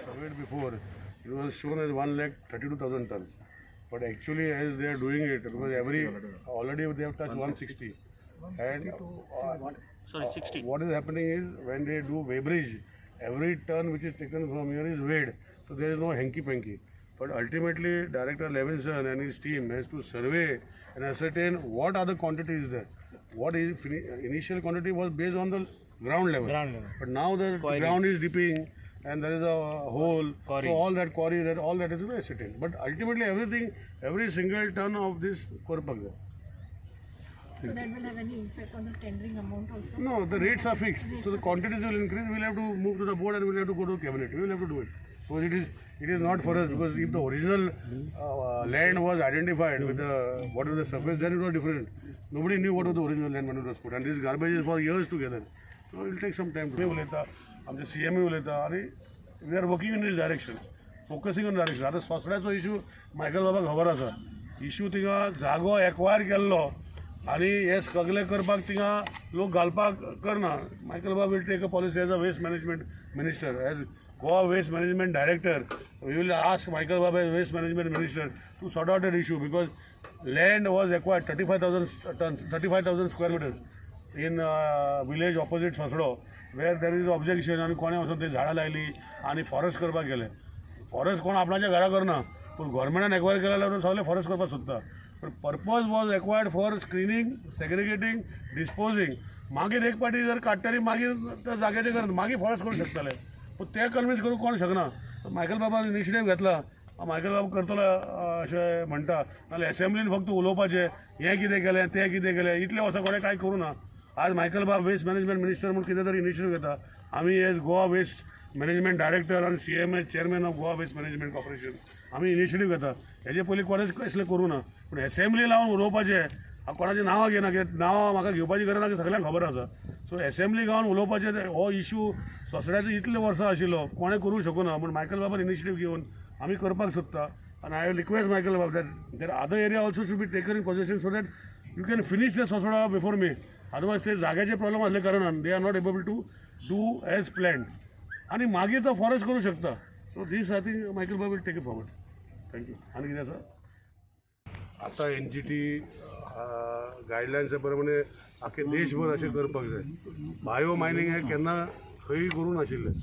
Surveyed before, it was shown as 1,32,000 tons. But actually, as they are doing it, because already they have touched 160. And 60. What is happening is when they do weighbridge, every ton which is taken from here is weighed. So there is no hanky-panky. But ultimately, Director Levinson and his team has to survey and ascertain what are the quantities there. What is initial quantity was based on the ground level. But now the ground is dipping and there is a hole. So all that quarry, all that is to be ascertained. But ultimately, every single ton of this Korpak there. So that will have any impact on the tendering amount also? No, the rates are fixed. So the quantities will increase. We'll have to move to the board and we'll have to go to cabinet. We will have to do it. Because it is not for us, because if the original land was identified with the what was the surface, then it was different. Nobody knew what was the original land when it was put. And this garbage is for years together. So it will take some time. आमचे CMA उलयता आनी we are working in these directions, focusing on directions. आता सोसड्याचो issue Michael बाबाक खबर आसा. Issue थिंगा जागो acquire केल्लो आनी हे सगळे करपाक थिंगा लोक घालपाक करना. मायकल बाबा will take a policy as a waste management minister, as Goa Waste Management Director. We will ask Michael Baba as Waste Management Minister to sort out that issue, because land was acquired 35,000 square meters in village opposite Sosdo, where there is objection and कोणे वचून ते झाडां लायली आनी forest करपाक गेले. Forest कोण आपणाच्या घरा करना, पूण गव्हर्मेंटान एक्वायर केल्या लागून सगळे फॉरेस्ट करपाक सोदता. पण purpose was acquired for screening, segregating, disposing. मागीर एक पाटी जर काडटली मागीर त्या जाग्याचेर करना, मागीर फॉरेस्ट करूंक शकतले. पण ते कन्विन्स करूंक कोण शकना. मायकल बाबान इनिशिएटीव घेतला मायकल बाबू करतलो अशें म्हणटा नाल्यार असेंब्लीन फक्त उलोवपाचें हें कितें केलें तें कितें केलें इतलें असं कोणें कांय करूं ना. आज मायकल बाब वेस्ट मॅनेजमेंट मिनिस्टर म्हणून कितें तरी इनिशिएटीव घेता. आमी as Goa waste management director आनी CM as chairman of Goa waste management corporation आमी इनिशिएटीव घेता. हेजे पयलीं कोणेच कसलें करूं ना. पूण असेंब्ली लावन उलोवपाचें हांव कोणाचीं नांवां घेना कित्याक नांवां म्हाका घेवपाची गरज ना सगळ्यांक खबर आसा. सो असेंब्ली गावन उलोवपाचें हो इशू सोंसड्याचो इतले वर्सां आशिल्लो कोणें करूंक शकूना. पूण मायकल बाबान इनिशिएटीव घेवन आमी करपाक सोदता. आनी आय रिक्वेस्ट मायकल बाब that there other area also should be taken in position so that you can finish the Sonsoda before May. Otherwise ते जाग्याचे प्रॉब्लेम असल्या कारणान they are not able to do as planned. आनी मागीर तो forest करूंक शकता. So this I think Michael बाब will take it forward. Thank you. आनी कितें आसा आतां NGT गायडलायन्सा प्रमाणे आख्खे देशभर अशें करपाक जाय. बायो मायनींग हें केन्ना खंयी करूं नाशिल्लें.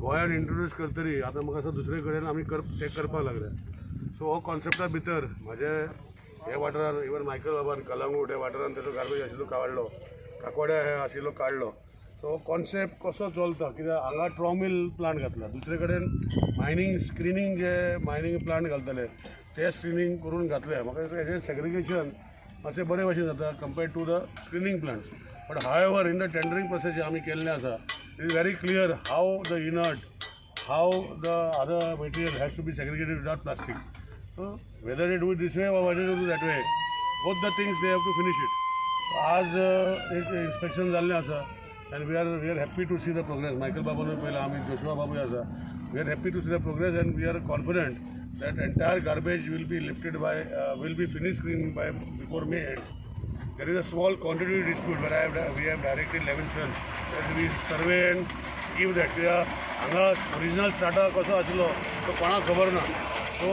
गोंयांत इंट्रोड्यूस करतरी आतां म्हाका दिसता दुसरे कडेन आमी ते करपाक लागले. सो हो कॉन्सेप्टा भितर म्हाजे हे वाठारान इवन मायकल बाबान कलंगूट हे वाठारान तेजो गार्बेज आशिल्लो काडलो, काकोड्या हे आशिल्लो काडलो. सो कॉन्सेप्ट कसो चलता कित्याक हांगा ट्रॉमिल प्लांट घातला. दुसरे कडेन मायनींग स्क्रिनींग जे मायनींग प्लांट घालतले ते स्क्रिनींग करून घातले. म्हाका दिसता हेजें सेग्रिगेशन अशें बरे भशेन जाता compared to the screening plants. But however in the tendering process जे आमी केल्लें आसा it is very clear how the inert how the other material has to be segregated without plastic. So whether they do it this way or whether they do that way, both the things they have to finish it. आज एक inspection जाल्लें आसा and we are happy to see the progress. Michael Babu पयला आमी Joshua बाबूय आसा. We are happy to see the progress and we are confident that entire garbage will be lifted by will be finished screening by before May end. There is a small quantity dispute where we have directed Levinson that we survey and give that. हांगा original starter कसो आशिल्लो तो कोणाक खबर ना. So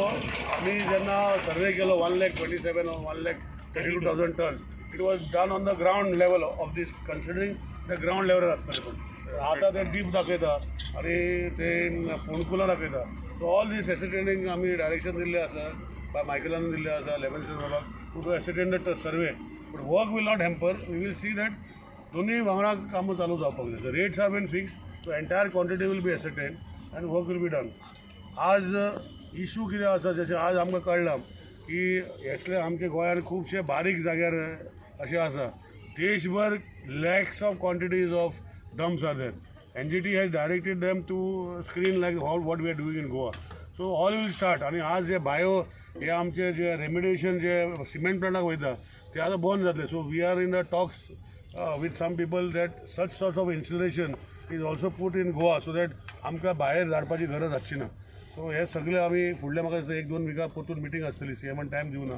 आमी जेन्ना सर्वे केलो 1,27,000 or 1,32,000 tons it was done on the ground level of this considering the ground level आसतलें. पूण आतां ते डीप दाखयता आनी ते फोणकुलां दाखयता. सो ऑल दीस एसिटेंडींग आमी डायरेक्शन दिल्लें आसा बाय मायकलान दिल्लें आसा लेवन्सन बाबाक टू डू एसिटेंड the survey. But work will not hamper. We will see that दोनूय वांगडा कामां चालू जावपाक जाय. Rates are been fix. So entire quantity will be एसिटेंड आनी वर्क वील बी डन. आज इशू कितें आसा जशें आज आमकां कळ्ळां की असले आमचे गोंयांत खुबशे बारीक जाग्यार अशें आसा. देशभर lakhs of quantities of dumps are there. NGT has directed them to screen like what we are doing in Goa. So all will start. आनी आज जे बायो हे आमचे जे रेमिडिएशन जे सिमेंट प्लांटाक वयता ते आतां बंद जातले. So we are in the talks with some people that such sorts of installation is also put in Goa so that आमकां भायर धाडपाची गरज आसची ना. सो हे सगळे आमी फुडले म्हाका दिसता 1-2 विका परतून मिटींग आसतली. CMन टायम दिवना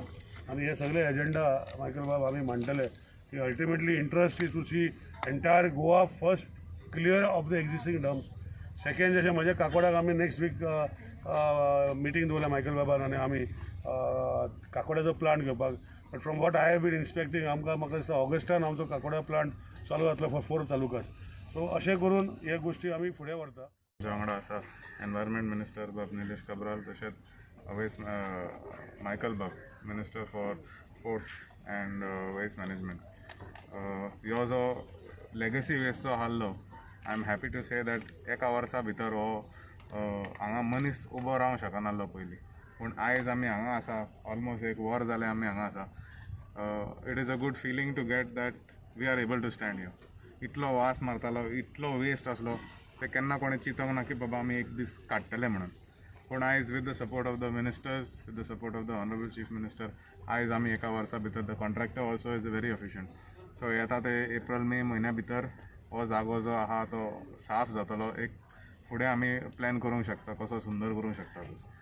आनी हे सगळे एजेंडा मायकल बाब आमी मांडटले की ultimately interest is to see entire Goa first clear of the existing dumps. Second जशें म्हज्या काकोड्याक आमी नेक्स्ट वीक मिटींग दवरल्या मायकल बाबान आनी आमी काकोड्याचो प्लांट घेवपाक. But from what I have been inspecting आमकां म्हाका दिसता ऑगस्टान आमचो काकोड्या प्लांट चालू जातलो फॉर 4 तालुकास. सो अशें करून हे गोश्टी आमी फुडें व्हरता. जो वांगडा आसा एनवायरमेंट मिनिस्टर बाब निलेश काब्राल तशेंच वेस्ट मायकल बाब minister for ports and waste management. ह्यो जो लेगसी वेस्टचो आहलो I am happy to say that एका वर्सा भितर हो हांगा मनीस उबो रावंक शकनासलो पयलीं. पूण आयज आमी हांगा आसा ऑलमोस्ट एक वर जालें आमी हांगा आसा. It is a good feeling to get that we are able to stand here. इतलो वास मारतालो इतलो वेस्ट आसलो ते केन्ना कोणें चिंतोंक ना की बाबा आमी एक दीस काडटले म्हणून. पूण आयज with the support of the ministers with the support of the honourable chief minister आयज आमी एका वर्सा भितर the contractor also is very efficient. So येता ते एप्रील-मे म्हयन्या भितर हो जागो जो आहा तो साफ जातलो. एक फुडें आमी प्लॅन करूंक शकता कसो सुंदर करूंक शकता तसो.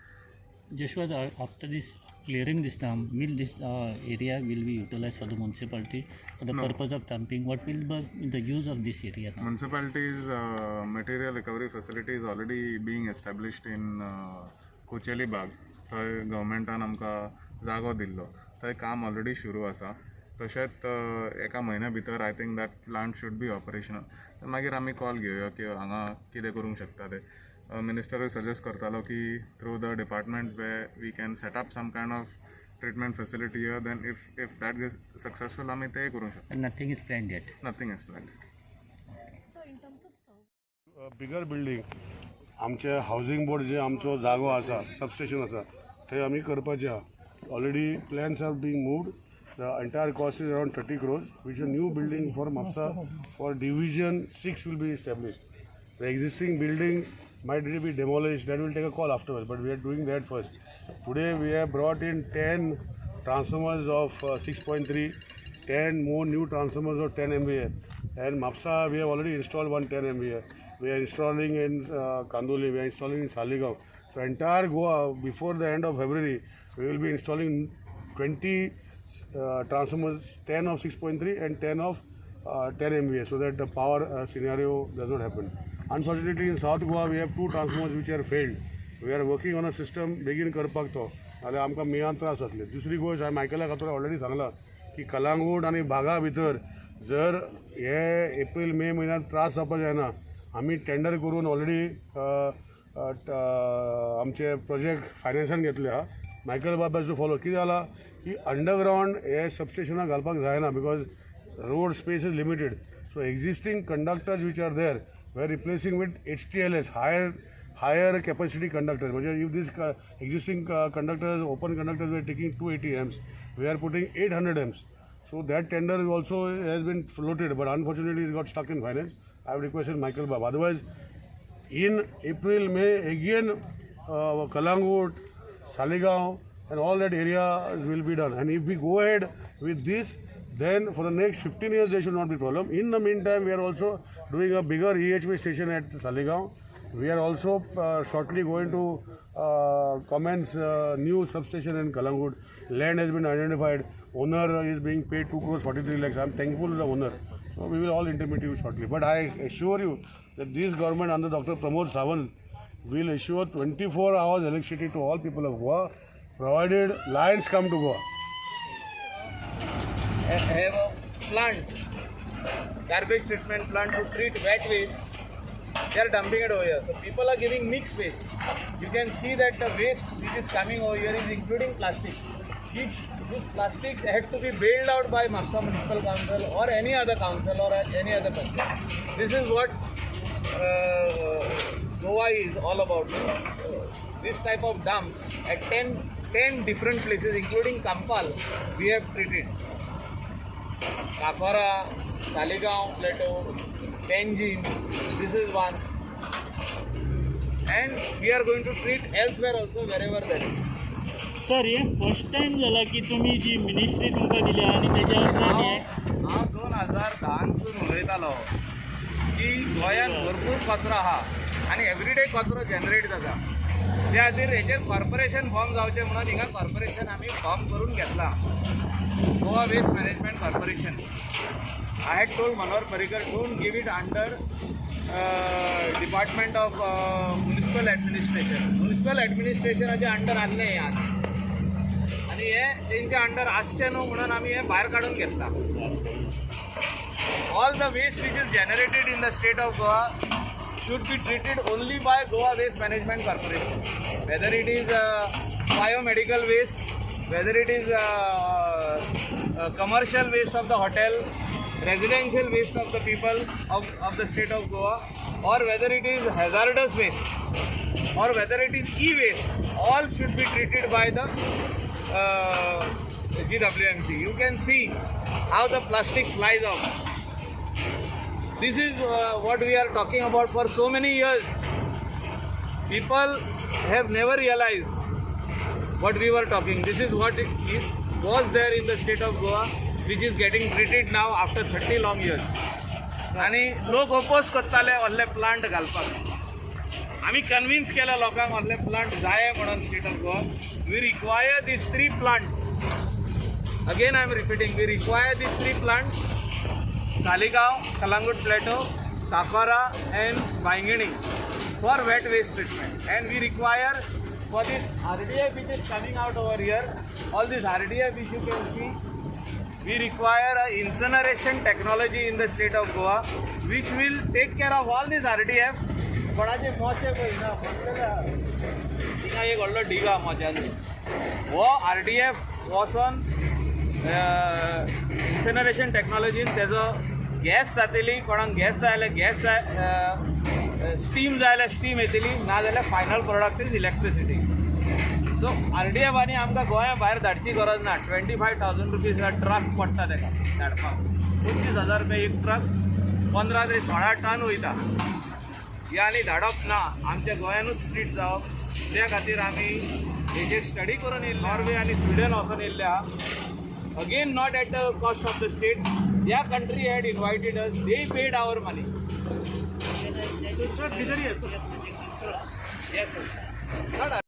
Joshua, after this clearing this dump, will this area will be utilized for the municipality for the purpose of dumping? What will be the use of this area now? Municipality's material recovery facility is already being established in Kucheli Bagh. थंय गव्हर्मेंटान आमकां जागो दिल्लो. थंय काम already सुरू आसा. तशेंच एका म्हयन्या भितर I think that plant should be operational. मागीर आमी कॉल घेवया की हांगा कितें करूंक शकता ते. मिनिस्टरूय सजेस्ट करतालो की through the department way we can set up some kind of treatment facility here. Then if that gets successful आमी तें करूंक शकता. Nothing is planned yet. Nothing is planned. So in terms of bigger building आमचे housing board जे आमचो जागो आसा substation आसा थंय आमी करपाचे आहा already plans are being moved the entire cost is around 30 crores which a new building for MAPSA for division 6 will be established. The existing building might be demolished, that will take a call afterwards, but we are doing that first. Today we have brought in 10 transformers of 6.3, 10 more new transformers of 10 MVA, and MAPSA we have already installed one 10 MVA. We are installing in Kandoli, we are installing in Saligaon. So entire Goa, before the end of February, we will be installing 20 transformers, 10 of 6.3 and 10 of 10 MVA, so that the power scenario does not happen. Unfortunately, in South Goa, we have 2 transformers which are failed. We are working on a system begin करपाक तो नाल्यार आमकां मेयान त्रास जातले. दुसरी गोष्ट हांवें मायकला खातीर ऑलरेडी सांगला की कलांगूट आनी बागा भितर जर हे एप्रील मे म्हयन्यांत त्रास जावपाक जायना आमी टेंडर करून ऑलरेडी आमचे प्रोजेक्ट फायनान्सान घेतले आहा. मायकल बाबाचो फॉलो कितें जाला की अंडरग्रावंड हे सबस्टेशनाक घालपाक जायना because road space is limited. So existing conductors which are there we are replacing with HTLS higher capacity conductors. If these existing conductors, open conductors were taking 280 amps, we are putting 800 amps. So that tender also has been floated, but unfortunately it got stuck in finance. I have requested Michael Bab. Otherwise, in April, May, again, Kalangut, Saligaon, and all that area will be done. And if we go ahead with this, then for the next 15 years there should not be problem. In the meantime, we are also doing a bigger EHV station at Saligaon. We are also shortly going to commence new substation in Kalangut. Land has been identified. Owner is being paid 2 crores 43 lakhs. I am thankful to the owner. So we will all intimate you shortly. But I assure you that this government under Dr. Pramod Sawant will assure 24 hours electricity to all people of Goa, provided lions come to Goa. Have a plant, garbage treatment plant to treat wet waste. They are dumping it over here. So people are giving mixed waste. You can see that the waste which is coming over here is including plastic. This plastic had to be bailed out by MAPSA Municipal Council or any other council or any other person. This is what Goa is all about. This type of dumps at 10 different places including Kampal we have treated. Kakora, Saligaon, Plateau, Tenjin, this is one. And we are going to treat elsewhere also wherever there is. Sir हे first time जाला की तुम्ही जी ministry तुमकां दिल्या आनी तेच्या उपरांत हांव 2010 उलयतालो की गोंयांत भरपूर कचरो आहा आनी एवरीडे कचरो जनरेट जाता. त्या खातीर हेचेर कॉर्पोरेशन फॉर्म जावचें म्हणून हिंगा कॉर्पोरेशन आमी फॉर्म करून घेतला. Goa waste management corporation. I had told Manohar Parrikar, don't give it under Department of Municipal Administration. Municipal Administration हाचे अंडर आसलें हें आतां आनी हें तेंच्या अंडर आसचें न्हू म्हणून आमी हें भायर काडून घेतला. All the waste which is generated in the state of Goa should be treated only by Goa Waste Management Corporation. Whether it is biomedical waste, whether it is commercial waste of the hotel, residential waste of the people of the state of Goa, or whether it is hazardous waste, or whether it is e-waste, all should be treated by the GWMC. You can see how the plastic flies off. This is what we are talking about for so many years. People have never realized what we were talking. This is what was there in the state of Goa, which is getting treated now after 30 long years. आणि लोक oppose करताले व्हडले plant घालपाक. आमी convince केल्या लोकांक व्हडले plant जाय म्हणून state of Goa. We require these 3 plants. Again I am repeating, we require these 3 plants: Saligaon, Kalangut Plateau, Kakora and Vaingini for wet waste treatment. And we require for this RDF which is coming out over here, all this RDF which you can see, we require an incineration technology in the state of Goa which will take care of all this RDF. कोणाचे मोचे पळयना हिंगा एक व्हडलो ढीग आहा मोच्यांचो. हो RDF वचोन इन्सिनरेशन टेक्नॉलॉजीन तेजो गॅस जातली. कोणाक गॅस जाय जाल्यार गॅस स्टीम जाल्यार स्टीम येतली ना जाल्यार final product is electricity. So RDF आनी आमकां गोंया भायर धाडची गरज ना. 25,000 रुपीज ट्रक पडटा ताका धाडपाक. 25,000 रुपया एक ट्रक 15 ते 16 टन वयता. हे आनी धाडप ना, आमच्या गोंयानूच स्प्लीट जावप. त्या खातीर आमी हेजेर स्टडी करून येयल्ले. नॉर्वे आनी स्विडन वचून येयल्ले आहा. Again, not at the cost of the state. Their country had invited us. They paid our money. Yes, sir.